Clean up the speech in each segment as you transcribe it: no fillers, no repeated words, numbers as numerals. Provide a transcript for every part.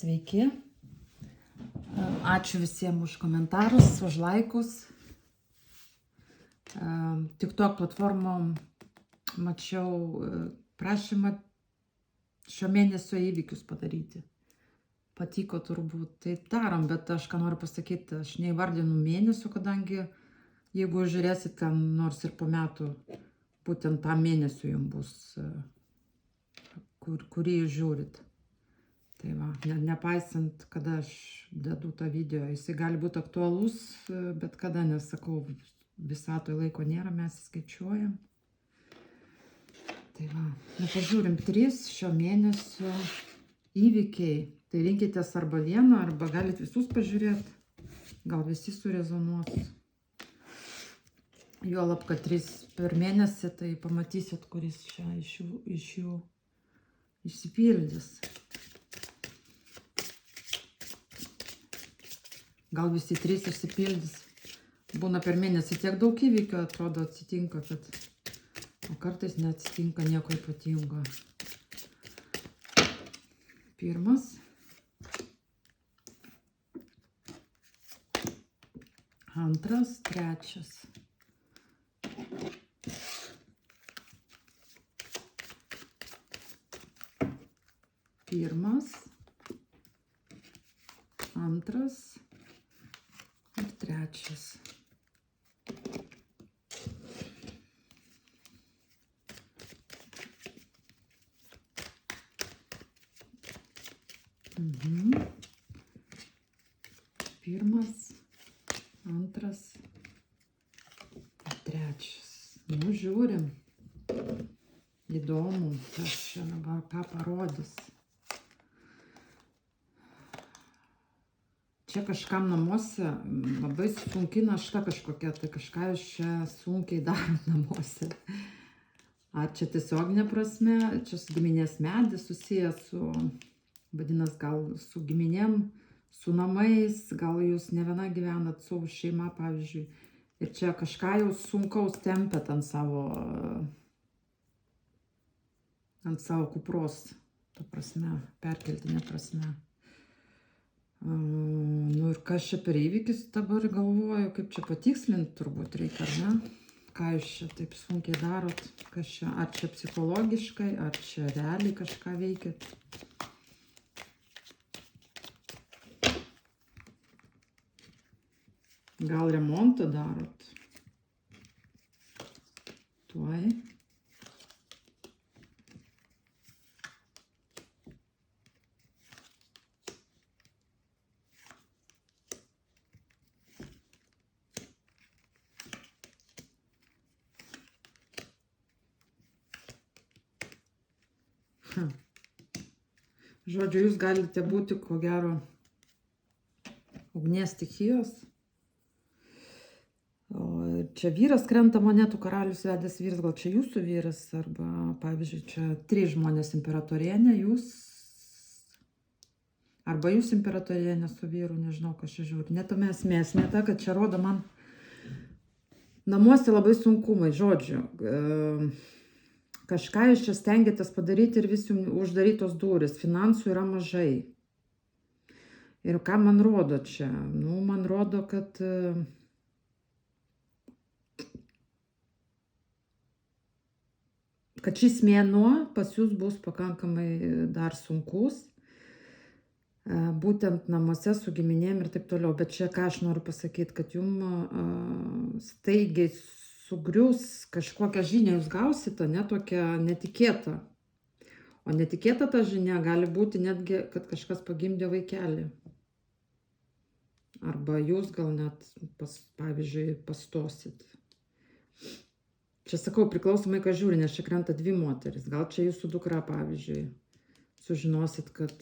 Sveiki. Ačiū visiems už komentarus, už laikus. TikTok platformom mačiau prašymą šio mėnesio įvykius padaryti. Patiko turbūt, tai darom, bet aš ką noriu pasakyti, aš neįvardinu mėnesių, kadangi jeigu žiūrėsit ten nors ir po metų, būtent tą mėnesių jums bus, kurį jūs žiūrit. Tai va, nepaisant, kada aš dedu tą video, jisai gali būti aktualus, bet kada, nesakau, visatoje laiko nėra, mes skaičiuojam. Tai va, pažiūrim 3 šio mėnesio įvykiai. Tai rinkitės arba vieną, arba galit visus pažiūrėti. Gal visi surezonuos. Juolab, kad 3 per mėnesį, tai pamatysit, kuris čia iš jų išsipildys. Gal visi 3 išsipildys. Būna per mėnesį tiek daug įvykių, atrodo, atsitinka, o kartais neatsitinka nieko ypatingo. Pirmas. Antras, trečias. Pirmas, antras ir trečias. Pirmas, antras ir trečias. Nu, žiūrim. Įdomu, kas čia dabar ką parodys. Čia kažkam namuose labai sunki našta kažkokia, tai kažką jūs čia sunkiai darot namuose. Ar čia tiesioginė prasme, čia su giminės medis susijęs su, vadinasi, gal su giminėm, su namais, gal jūs ne viena gyvenat su šeima, pavyzdžiui, ir čia kažką jau sunkaus tempėt ant savo kupros, ta prasme, perkeltinė prasme. Nu ir kas čia per įvykis dabar galvoju, kaip čia patikslinti turbūt reikia, ar ne? Ką jūs čia taip sunkiai darot, kas čia, ar čia psichologiškai, ar čia realiai kažką veikit. Gal remontą darot? Tuoj. Žodžiu, jūs galite būti, ko gero, ugnies stichijos. Čia vyras krenta monetų karalius vedęs vyras, gal čia jūsų vyras, arba, pavyzdžiui, čia 3 žmonės imperatorienė, jūs, arba jūs imperatorienė su vyru, nežinau, kas čia žiūri. Netame esmė ta, kad čia rodo man namuose labai sunkumai, žodžiu. Kažką jūs čia stengiatės padaryti ir vis jums uždarytos durys, finansų yra mažai. Ir ką man rodo čia? Nu, man rodo, kad šis mėnuo pas jūs bus pakankamai dar sunkus, būtent namuose su giminėm ir taip toliau. Bet čia ką aš noriu pasakyti, kad jums staigiai sugrius kažkokią žinią jūs gausite, ne tokia netikėta. O netikėta ta žinia gali būti netgi, kad kažkas pagimdė vaikelį. Arba jūs gal net, pavyzdžiui, pastosit. Čia sakau, priklausomai, ką žiūri, nes čia krenta 2 moteris. Gal čia jūsų dukra, pavyzdžiui, sužinosit, kad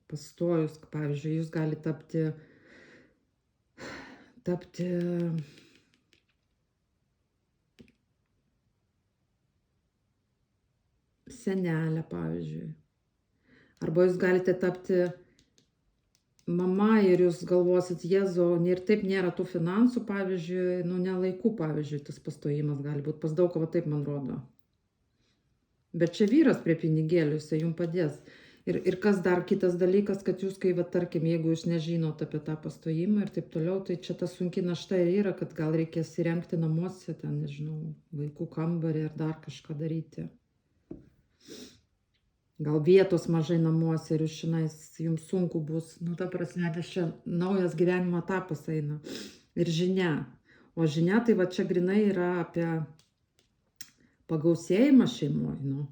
pastojus, pavyzdžiui, jūs gali tapti senelė, pavyzdžiui. Arba jūs galite tapti mama ir jūs galvosit, Jėzau, ir taip nėra tų finansų, pavyzdžiui, nu ne laikų, pavyzdžiui, tas pastojimas gali būti. Pas daug ko taip man rodo. Bet čia vyras prie pinigėlių, jisai jums padės. Ir kas dar kitas dalykas, kad jūs, kai, va, tarkim, jeigu jūs nežinot apie tą pastojimą ir taip toliau, tai čia ta sunki našta ir yra, kad gal reikės įrengti namuose, ten, nežinau, vaikų kambarį ar dar kažką daryti. Gal vietos mažai namuose ir jums sunku bus, nu, ta prasme, nes čia naujas gyvenimo etapas eina. Ir žinia. O žinia, tai va čia grinai yra apie pagausėjimą šeimoje, nu.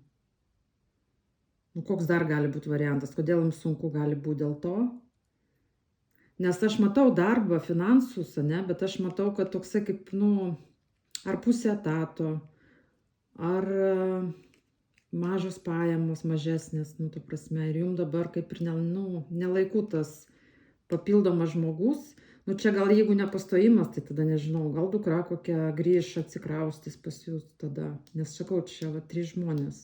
Nu, koks dar gali būti variantas, kodėl jums sunku gali būti dėl to? Nes aš matau darbą, finansus, ne, bet aš matau, kad toksai kaip, nu, ar pusė etato, ar mažos pajamos, mažesnės, nu, ta prasme, ir jums dabar kaip ir nelaiku tas papildomas žmogus. Nu, čia gal jeigu nepastojimas, tai tada nežinau, gal dukra kokia grįš, atsikraustys pas jūs tada, nes sakau, čia va 3 žmonės.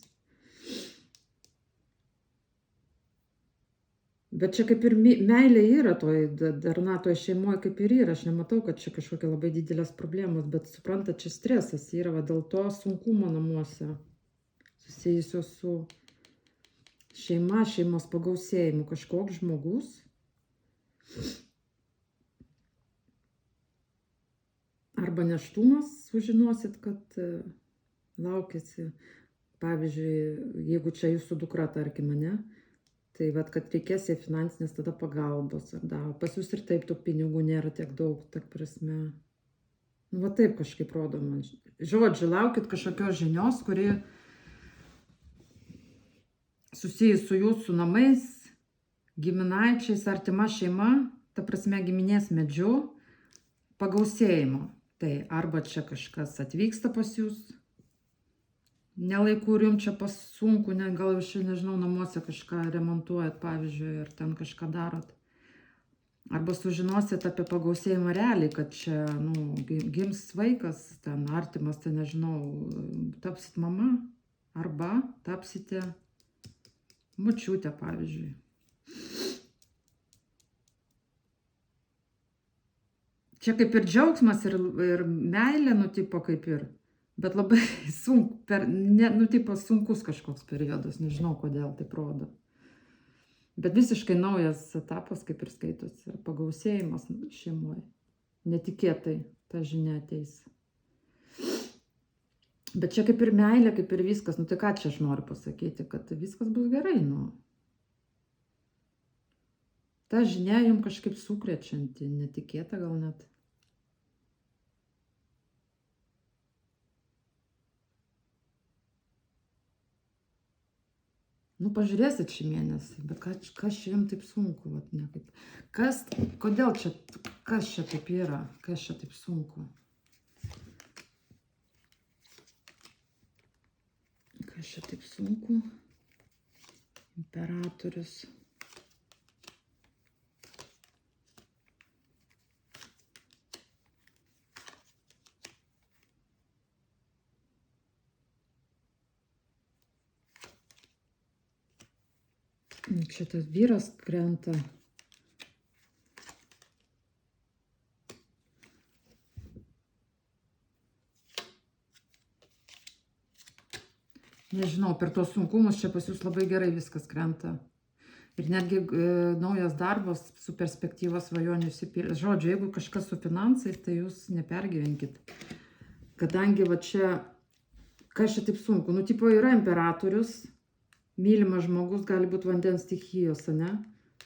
Bet čia kaip ir meilė yra darna toj šeimoje kaip ir yra, aš nematau, kad čia kažkokia labai didelės problemos, bet suprantat, čia stresas yra, va dėl to sunkumo namuose, susijusio su šeima, šeimos pagausėjimu, kažkoks žmogus. Arba neštumas, sužinosit, kad laukėsi, pavyzdžiui, jeigu čia jūsų dukra, tarkim, ne, tai vat, kad reikės jai finansinės tada pagalbos, ar da, pas jūs ir taip tų pinigų nėra tiek daug, tak prasme. Nu, va taip kažkaip rodo man. Žodžiu, laukit kažkokios žinios, kuri susijus su jūsų namais, giminaičiais, artima šeima, ta prasme giminės medžiu, pagausėjimo. Tai arba čia kažkas atvyksta pas jūs, nelaiku ir jums čia sunku, gal jūs čia, nežinau, namuose kažką remontuojat, pavyzdžiui, ar ten kažką darot. Arba sužinosit apie pagausėjimą realiai, kad čia, nu, gims vaikas, ten artimas, tai nežinau, tapsit mama, arba tapsite močiutė, pavyzdžiui. Čia kaip ir džiaugsmas ir meilė, nu, tipo kaip ir, bet labai sunkus kažkoks periodas, nežinau, kodėl taip rodo. Bet visiškai naujas etapas, kaip ir skaitosi, pagausėjimas šeimoje. Netikėtai ta žinia ateis. Bet čia kaip ir meilė, kaip ir viskas, nu tai ką čia aš noriu pasakyti, kad viskas bus gerai, nu. Ta žinia jums kažkaip sukrečianti, netikėta gal net. Nu, pažiūrėsit šį mėnesį, bet kas čia jums taip sunku, vat, nekaip. Kodėl čia, kas čia taip yra, kas čia taip sunku? Kas čia taip sunku? Imperatorius. Čia tas vyras krenta. Nežinau, per tos sunkumus čia pas jūs labai gerai viskas krenta. Ir netgi naujas darbas su perspektyva svajonių išsipildys. Žodžiu, jeigu kažkas su finansais, tai jūs nepergyvenkit. Kadangi va čia, kas čia taip sunku? Nu, tipo yra imperatorius. Mylimas žmogus gali būti vandens stichijos, ne?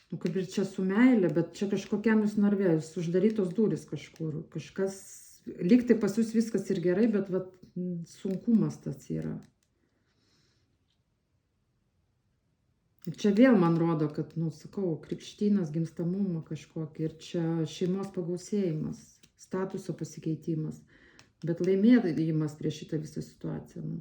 Nu, kaip ir čia su meilė, bet čia kažkokiam jūs narvėjus, uždarytos durys kažkur. Kažkas, lyg tai pas jūs viskas ir gerai, bet vat, sunkumas tas yra. Ir čia vėl man rodo, kad, nu, sakau, krikštynas, gimstamumą kažkokį, ir čia šeimos pagausėjimas, statuso pasikeitimas, bet laimėjimas prieš šitą visą situaciją. Nu.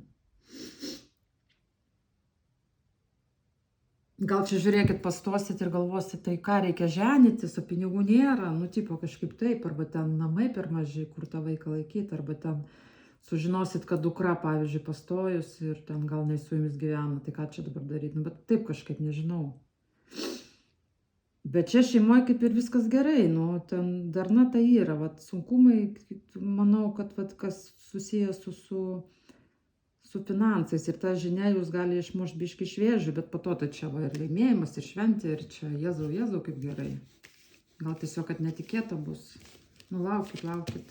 Gal čia žiūrėkit, pastosit ir galvosit, tai ką reikia ženytis, o pinigų nėra, nu, tipo kažkaip taip, arba ten namai per maži, kur tą vaiką laikyti, arba ten sužinosit, kad dukra, pavyzdžiui, pastojus ir ten gal ne su jumis gyvena, tai ką čia dabar daryti, nu, bet taip kažkaip nežinau. Bet čia šeimoje kaip ir viskas gerai, nu, ten darna tai yra, vat, sunkumai, manau, kad vat, kas susijęs su su finansais ir ta žinia jūs gali išmušti biškį iš vėžių, bet po to tai čia va ir laimėjimas, ir šventė, ir čia Jėzau, Jėzau, kaip gerai. Gal tiesiog, kad netikėta bus. Nu, laukit, laukit.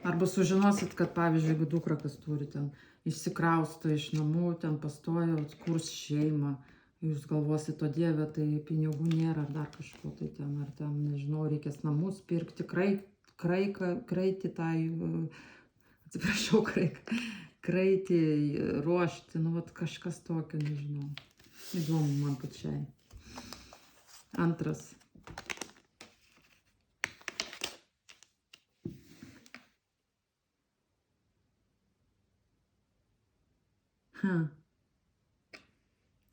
Arba sužinosit, kad, pavyzdžiui, jeigu dukra kas turi ten, išsikrausto iš namų, ten pastojo, kurs šeimą, jūs galvosit, o Dieve, tai pinigų nėra, ar dar kažko tai ten, ar ten, nežinau, reikės namus pirkti, kraitį tai, atsiprašau, kraitį ruošti, nu, vat kažkas tokio, nežinau. Įdomu man pačiai. Antras.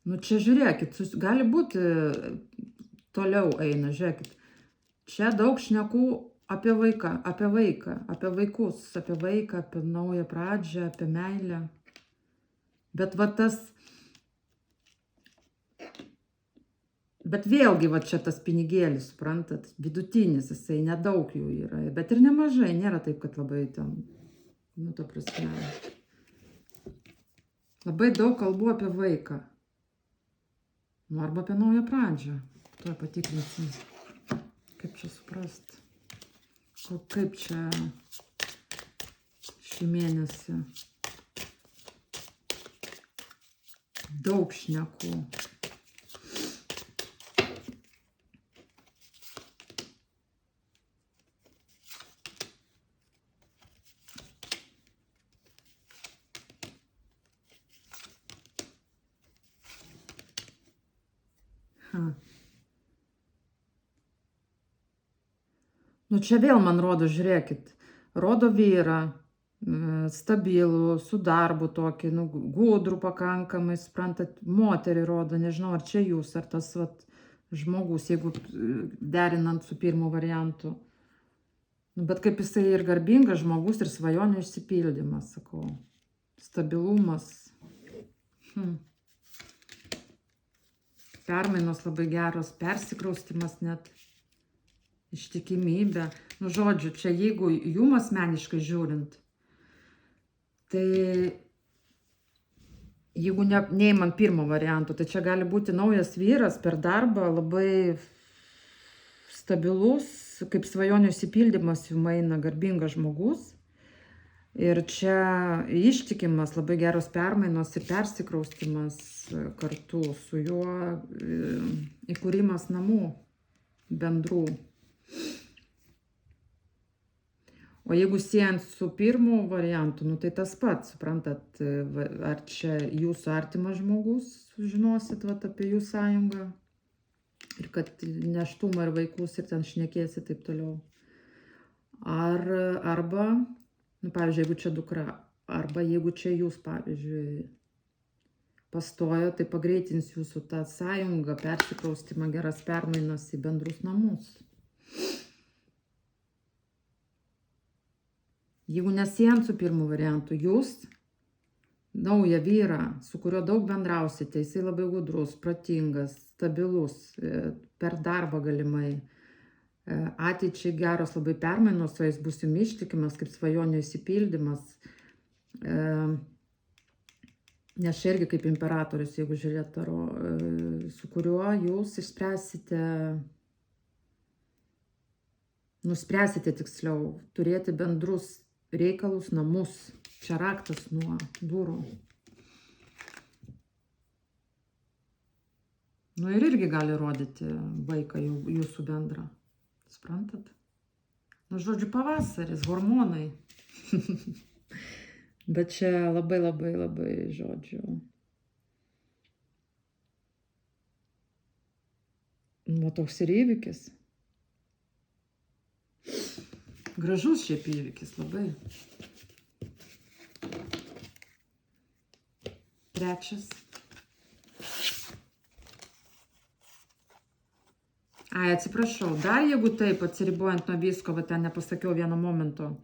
Nu čia žiūrėkit, gali būti toliau eina, žiūrėkit. Čia daug šnekų apie vaiką, apie vaikus, apie vaiką, apie naują pradžią, apie meilę. Bet va tas, bet vėlgi va čia tas pinigėlis, suprantat, vidutinis, jisai nedaug jų yra, bet ir nemažai, nėra taip, kad labai ten, nu ta prasme. Labai daug kalbu apie vaiką. Nu, arba apie naują pradžią. Tuoj patikrinsim. Kaip čia suprast. Kaip čia šį mėnesį. Daug šnekų. Nu čia vėl man rodo, žiūrėkit, rodo vyrą, stabilų, su darbu tokį, nu, gudrų pakankamai, suprantat, moterį rodo, nežinau, ar čia jūs, ar tas vat, žmogus, jeigu derinant su pirmu variantu. Nu, bet kaip jisai ir garbingas žmogus, ir svajonių išsipildymas, sakau, stabilumas. Permainos labai geros, persikraustimas net, ištikimybė. Nu, žodžiu, čia jeigu jum asmeniškai žiūrint, tai jeigu neimant pirmo varianto, tai čia gali būti naujas vyras per darbą, labai stabilus, kaip svajonių išsipildymas jum eina, garbingas žmogus. Ir čia ištikimas, labai geros permainos ir persikraustimas kartu su juo, įkūrimas namų bendrų. O jeigu siejant su pirmu variantu, nu tai tas pats, suprantat, ar čia jūsų artimas žmogus, sužinosit vat, apie jų sąjungą, ir kad neštumą ir vaikus ir ten šnekėsi taip toliau. Arba, nu, pavyzdžiui, jeigu čia dukra, arba jeigu čia jūs, pavyzdžiui, pastojo, tai pagreitins jūsų tą sąjungą, persikraustimą, geras permainas į bendrus namus. Jeigu nesijant su pirmu variantu, jūs naują vyrą, su kuriuo daug bendrausite, jisai labai gudrus, protingas, stabilus, per darbą galimai, ateičiai geros labai permainos, o jis bus jums ištikimas, kaip svajonių išsipildymas. Nes čia irgi kaip imperatorius, jeigu žiūrėt taro, su kuriuo jūs išspręsite, nuspręsite tiksliau, turėti bendrus reikalus, namus. Čia raktas nuo durų. Nu ir irgi gali rodyti vaiką jūsų bendrą. Suprantat? Nu, žodžiu, pavasaris, hormonai. Bet čia labai, žodžiu. Nu, toks ir įvykis. Gražus šiaip įvykis, labai. Trečias. Atsiprašau, dar jeigu taip, atsiribojant nuo visko, bet ten nepasakiau vieno momento,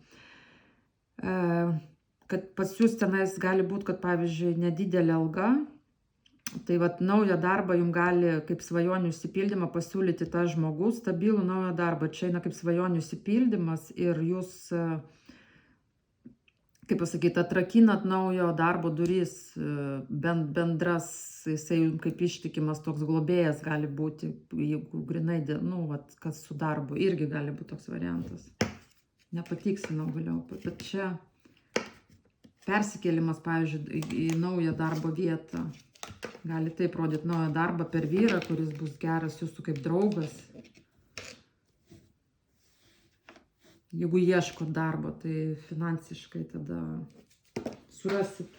kad pas jūs tenais gali būti, kad pavyzdžiui, nedidelė alga, tai vat naują darbą jums gali kaip svajonių išsipildymą pasiūlyti tas žmogus, stabilų naują darbą. Čia eina kaip svajonių išsipildymas ir jūs kaip pasakyti, atrakinat naujo darbo durys, bendras, jisai kaip ištikimas toks globėjas gali būti, jeigu grinai, nu, vat, kas su darbu, irgi gali būti toks variantas. Nepatiksinau galiau, bet čia persikėlimas, pavyzdžiui, į naują darbo vietą. Gali taip rodyti naują darbą per vyrą, kuris bus geras jūsų kaip draugas. Jeigu ieškot darbo, tai finansiškai tada surasit.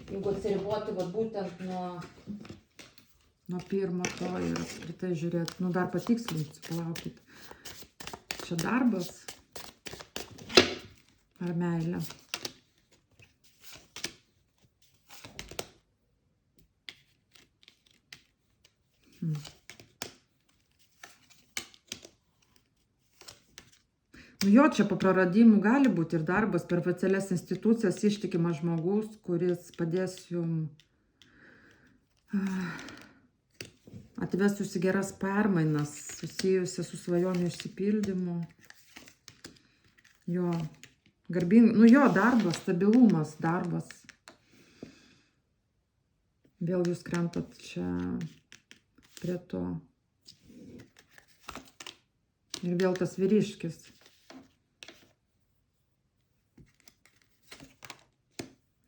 Jeigu atsiriboti vat, būtent nuo pirmo to ir apskritai žiūrėt, nu dar patikslinsiu, palaukit. Čia darbas ar meilė? Nu jo, čia po praradimų gali būti ir darbas per oficialias institucijas, ištikimas žmogus, kuris padės jum atves jūs į geras permainas, susijusias su svajonių išsipildymu. Jo, nu jo, darbas, stabilumas, darbas. Vėl jūs krentat čia prie to. Ir vėl tas vyriškis.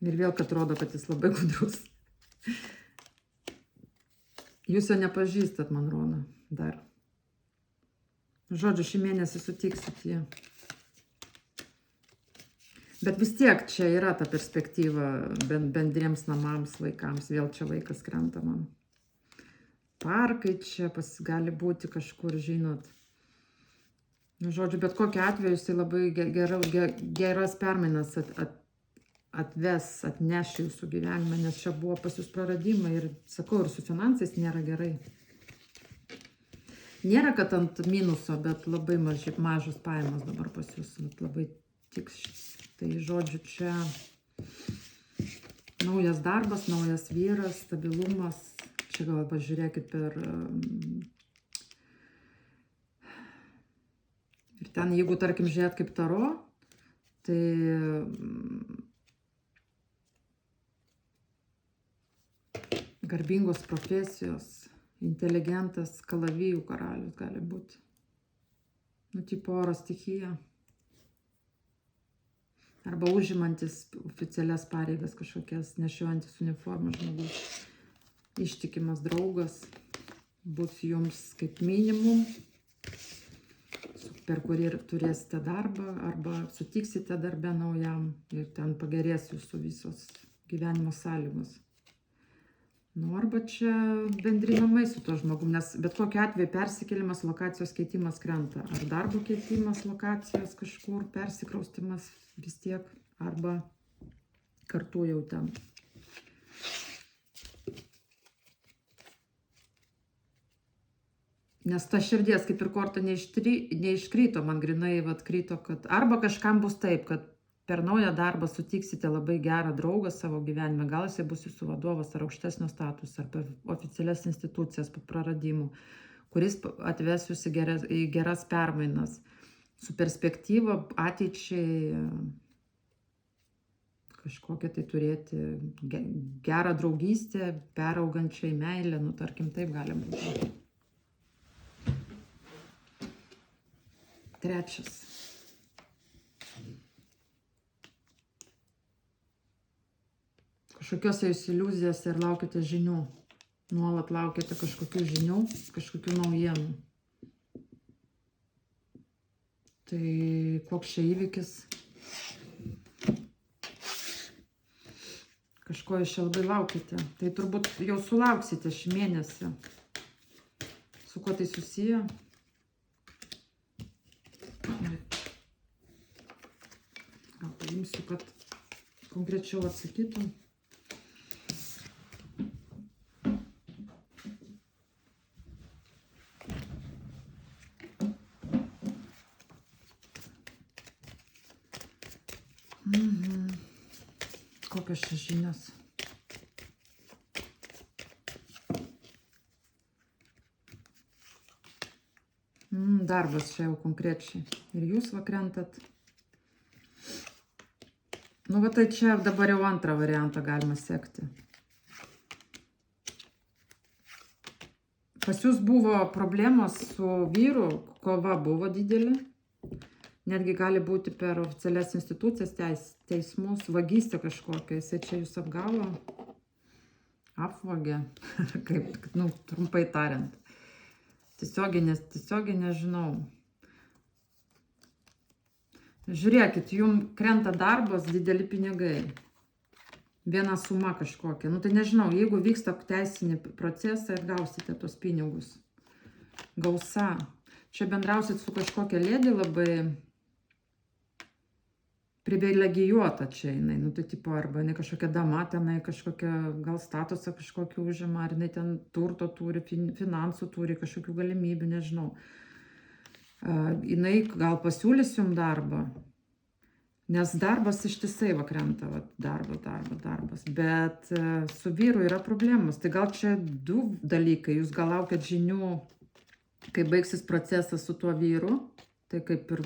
Ir vėl, kad rodo, kad jis labai gudrus. Jūs jo nepažįstat, man rodo, dar. Žodžiu, šį mėnesį sutiksit jį. Bet vis tiek čia yra ta perspektyva bendriems namams, vaikams. Vėl čia vaikas krenta man. Parkai čia gali būti kažkur, žinot. Žodžiu, bet kokiu atveju jisai labai geras permainas atneš jūsų gyvenimą, nes čia buvo pas jūs praradimai ir, sakau, ir su finansais nėra gerai. Nėra, kad ant minuso, bet labai mažos pajamos dabar pas jūs, labai tiks. Tai žodžiu, čia naujas darbas, naujas vyras, stabilumas. Čia gal pažiūrėkit per... Ir ten, jeigu, tarkim, žiūrėt kaip taro, tai... Garbingos profesijos, inteligentas, kalavijų karalius gali būti. Nu, tipo oro stichija. Arba užimantis oficialias pareigas kažkokias, nešiojantis uniformą žmogus. Ištikimas draugas. Bus jums kaip minimum, per kurį turėsite darbą, arba sutiksite darbę naujam ir ten pagerės jūsų visos gyvenimo sąlygos. Nu, arba čia bendri namai su to žmogum, nes bet kokiu atveju persikėlimas, lokacijos keitimas krenta. Ar darbo keitimas, lokacijos kažkur, persikraustimas vis tiek, arba kartu jau ten. Nes ta širdies kaip ir korta neiškrito, man grinai krito, kad arba kažkam bus taip, kad per naują darbą sutiksite labai gerą draugą savo gyvenime, gal jisai bus jūsų vadovas ar aukštesnio status, ar per oficialias institucijas po praradimų, kuris atves jūs į geras permainas, su perspektyva ateičiai kažkokią tai turėti gerą draugystę, peraugančią į meilę, nu tarkim taip gali būti. Trečias. Kažkokiose jūs iliuzijose ir laukite žinių. Nuolat laukite kažkokių žinių, kažkokių naujienų. Tai koks čia įvykis? Kažko jūs čia labai laukite. Tai turbūt jau sulauksite šį mėnesį. Su kuo tai susiję? Gal paimsiu, kad konkrečiau atsakytum. Kokios čia žinios? Darbas čia jau konkrečiai. Ir jūs vakrentat. Nu, va tai čia dabar jau antrą variantą galima sekti. Pas jūs buvo problemos su vyru, kova buvo didelė. Netgi gali būti per oficialias institucijas, teismus, vagystė kažkokia. Jisai čia jūs apgavo, apvogė, kaip, nu, trumpai tariant. Tiesiogiai nežinau. Žiūrėkit, jums krenta darbas, dideli pinigai. Viena suma kažkokia. Nu tai nežinau, jeigu vyksta teisinį procesą, atgausite tos pinigus. Gausa. Čia bendrausit su kažkokia lėdė labai privilegijuota čia jinai. Nu tai tipo, arba jinai kažkokia dama tenai, kažkokia gal statusą kažkokį užima, ar jinai ten turto turi, finansų turi, kažkokių galimybių, nežinau. Jinai gal pasiūlys jums darbą. Nes darbas ištisai va krenta, va, darbas. Bet su vyru yra problemos. Tai gal čia du dalykai. Jūs gal laukiat žinių, kai baigsis procesas su tuo vyru. Tai kaip ir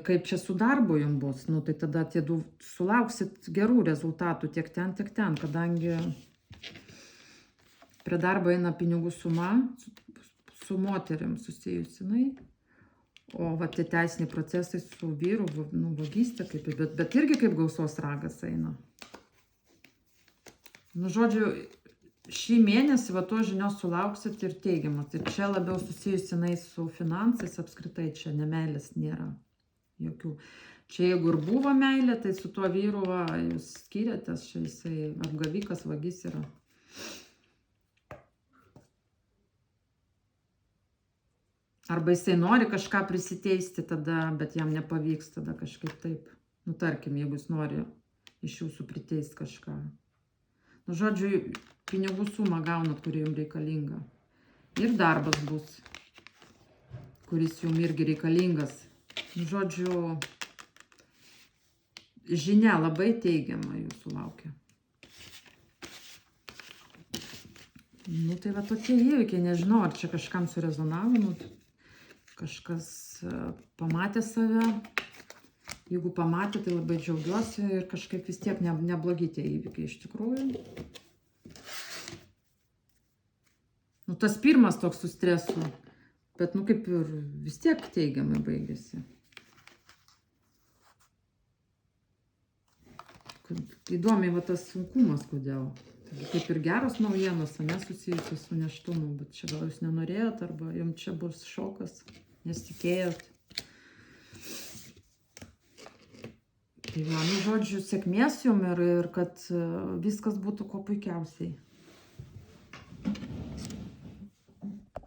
kaip čia su darbu jums bus. Nu, tai tada tie du sulauksit gerų rezultatų tiek ten, kadangi prie darbo eina pinigų suma su moterim susijusinai. O va, tie teisiniai procesai su vyru, nu, vagystė, bet irgi kaip gausos ragas eina. Nu, žodžiu, šį mėnesį va to žinios sulauksit ir teigiamas. Ir čia labiau susijusinai su finansais apskritai, čia nemeilės nėra jokių. Čia jeigu ir buvo meilė, tai su tuo vyru va, jūs skyrėtės, čia jisai apgavikas, vagis yra. Arba jisai nori kažką prisiteisti tada, bet jam nepavyks tada kažkaip taip. Nu, tarkim, jeigu jis nori iš jūsų priteisti kažką. Nu, žodžiu, pinigų sumą gaunat, kuri jums reikalinga. Ir darbas bus, kuris jums irgi reikalingas. Nu, žodžiu, žinia labai teigiama jūsų laukia. Nu, tai va tokie įvykiai, nežinau, ar čia kažkam surezonavo, nu, kažkas pamatė save. Jeigu pamatė, tai labai džiaugiuosi ir kažkaip vis tiek neblogi tie įvykiai iš tikrųjų. Nu, tas pirmas toks su stresu, bet, nu, kaip ir vis tiek teigiamai baigėsi. Įdomiai va tas sunkumas, kodėl. Kaip ir geros naujienos, nesusijusios su nėštumu, bet čia gal jūs nenorėjot, arba jums čia bus šokas, nesitikėjot. Tai va, nu, žodžiu, sėkmės jums ir kad viskas būtų kuo puikiausiai.